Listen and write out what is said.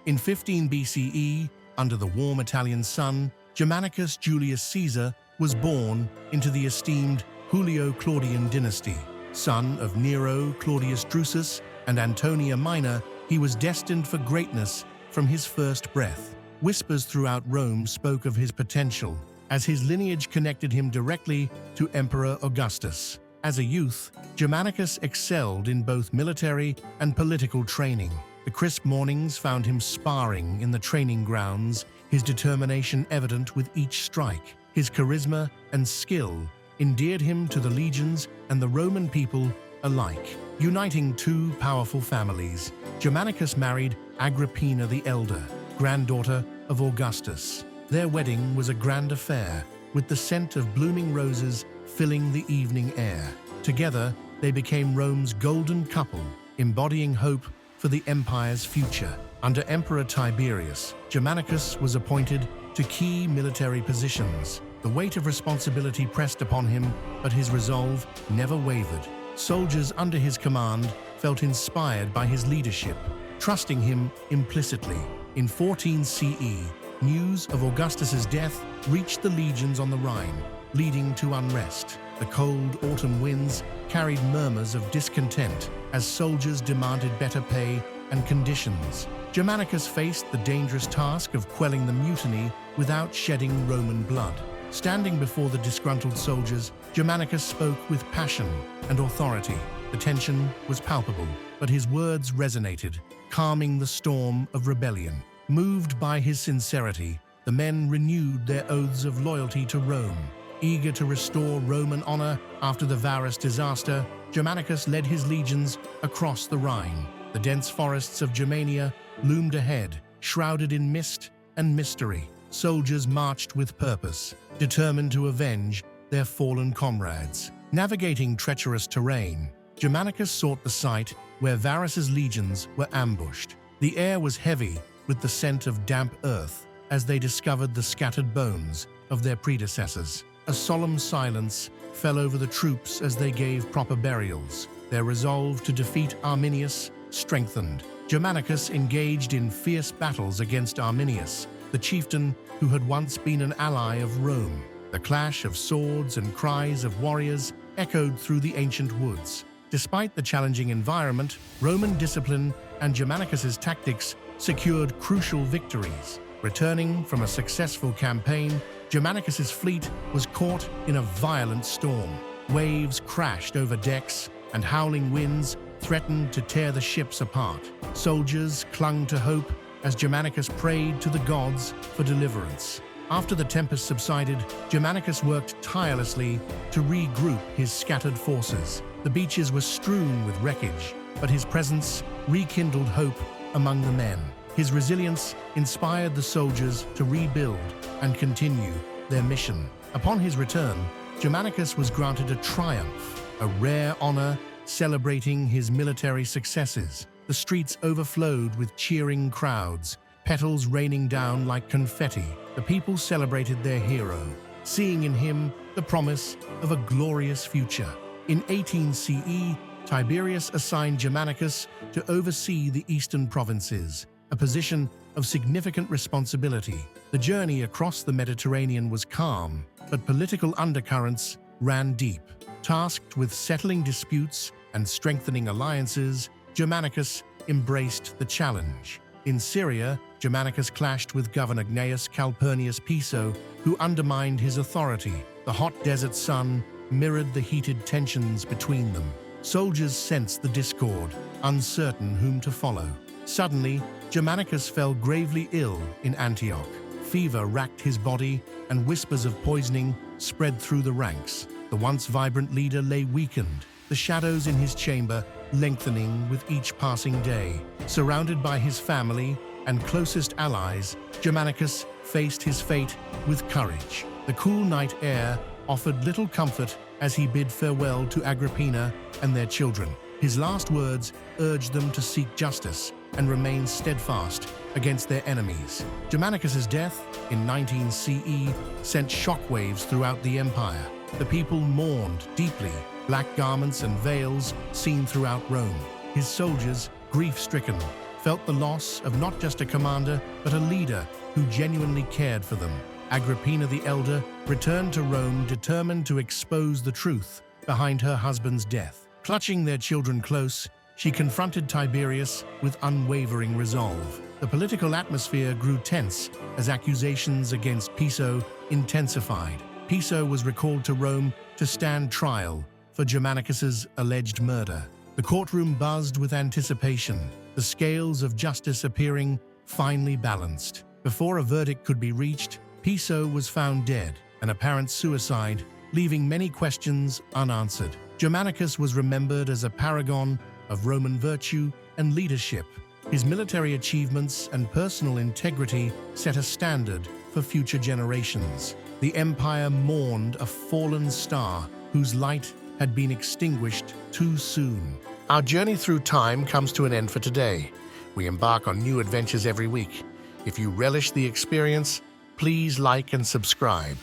In 15 BCE, under the warm Italian sun, Germanicus Julius Caesar was born into the esteemed Julio-Claudian dynasty. Son of Nero, Claudius Drusus, and Antonia Minor, he was destined for greatness from his first breath. Whispers throughout Rome spoke of his potential, as his lineage connected him directly to Emperor Augustus. As a youth, Germanicus excelled in both military and political training. The crisp mornings found him sparring in the training grounds, his determination evident with each strike. His charisma and skill endeared him to the legions and the Roman people alike. Uniting two powerful families, Germanicus married Agrippina the Elder, granddaughter of Augustus. Their wedding was a grand affair, with the scent of blooming roses filling the evening air. Together, they became Rome's golden couple, embodying hope for the empire's future. Under Emperor Tiberius, Germanicus was appointed to key military positions. The weight of responsibility pressed upon him, but his resolve never wavered. Soldiers under his command felt inspired by his leadership, trusting him implicitly. In 14 CE, news of Augustus's death reached the legions on the Rhine, leading to unrest. The cold autumn winds carried murmurs of discontent as soldiers demanded better pay and conditions. Germanicus faced the dangerous task of quelling the mutiny without shedding Roman blood. Standing before the disgruntled soldiers, Germanicus spoke with passion and authority. The tension was palpable, but his words resonated, calming the storm of rebellion. Moved by his sincerity, the men renewed their oaths of loyalty to Rome. Eager to restore Roman honor after the Varus disaster, Germanicus led his legions across the Rhine. The dense forests of Germania loomed ahead, shrouded in mist and mystery. Soldiers marched with purpose, determined to avenge their fallen comrades. Navigating treacherous terrain, Germanicus sought the site where Varus's legions were ambushed. The air was heavy with the scent of damp earth as they discovered the scattered bones of their predecessors. A solemn silence fell over the troops as they gave proper burials. Their resolve to defeat Arminius strengthened. Germanicus engaged in fierce battles against Arminius, the chieftain who had once been an ally of Rome. The clash of swords and cries of warriors echoed through the ancient woods. Despite the challenging environment, Roman discipline and Germanicus's tactics secured crucial victories. Returning from a successful campaign, Germanicus's fleet was caught in a violent storm. Waves crashed over decks, and howling winds threatened to tear the ships apart. Soldiers clung to hope as Germanicus prayed to the gods for deliverance. After the tempest subsided, Germanicus worked tirelessly to regroup his scattered forces. The beaches were strewn with wreckage, but his presence rekindled hope among the men. His resilience inspired the soldiers to rebuild and continue their mission. Upon his return, Germanicus was granted a triumph, a rare honor celebrating his military successes. The streets overflowed with cheering crowds, petals raining down like confetti. The people celebrated their hero, seeing in him the promise of a glorious future. In 18 CE, Tiberius assigned Germanicus to oversee the eastern provinces, a position of significant responsibility. The journey across the Mediterranean was calm, but political undercurrents ran deep. Tasked with settling disputes and strengthening alliances, Germanicus embraced the challenge. In Syria, Germanicus clashed with governor Gnaeus Calpurnius Piso, who undermined his authority. The hot desert sun mirrored the heated tensions between them. Soldiers sensed the discord, uncertain whom to follow. Suddenly, Germanicus fell gravely ill in Antioch. Fever racked his body, and whispers of poisoning spread through the ranks. The once vibrant leader lay weakened, the shadows in his chamber lengthening with each passing day. Surrounded by his family and closest allies, Germanicus faced his fate with courage. The cool night air offered little comfort as he bid farewell to Agrippina and their children. His last words urged them to seek justice and remain steadfast against their enemies. Germanicus's death in 19 CE sent shockwaves throughout the empire. The people mourned deeply, black garments and veils seen throughout Rome. His soldiers, grief-stricken, felt the loss of not just a commander, but a leader who genuinely cared for them. Agrippina the Elder returned to Rome determined to expose the truth behind her husband's death. Clutching their children close, she confronted Tiberius with unwavering resolve. The political atmosphere grew tense as accusations against Piso intensified. Piso was recalled to Rome to stand trial for Germanicus's alleged murder. The courtroom buzzed with anticipation, the scales of justice appearing finely balanced. Before a verdict could be reached, Piso was found dead, an apparent suicide, leaving many questions unanswered. Germanicus was remembered as a paragon of Roman virtue and leadership. His military achievements and personal integrity set a standard for future generations. The empire mourned a fallen star whose light had been extinguished too soon. Our journey through time comes to an end for today. We embark on new adventures every week. If you relish the experience, please like and subscribe.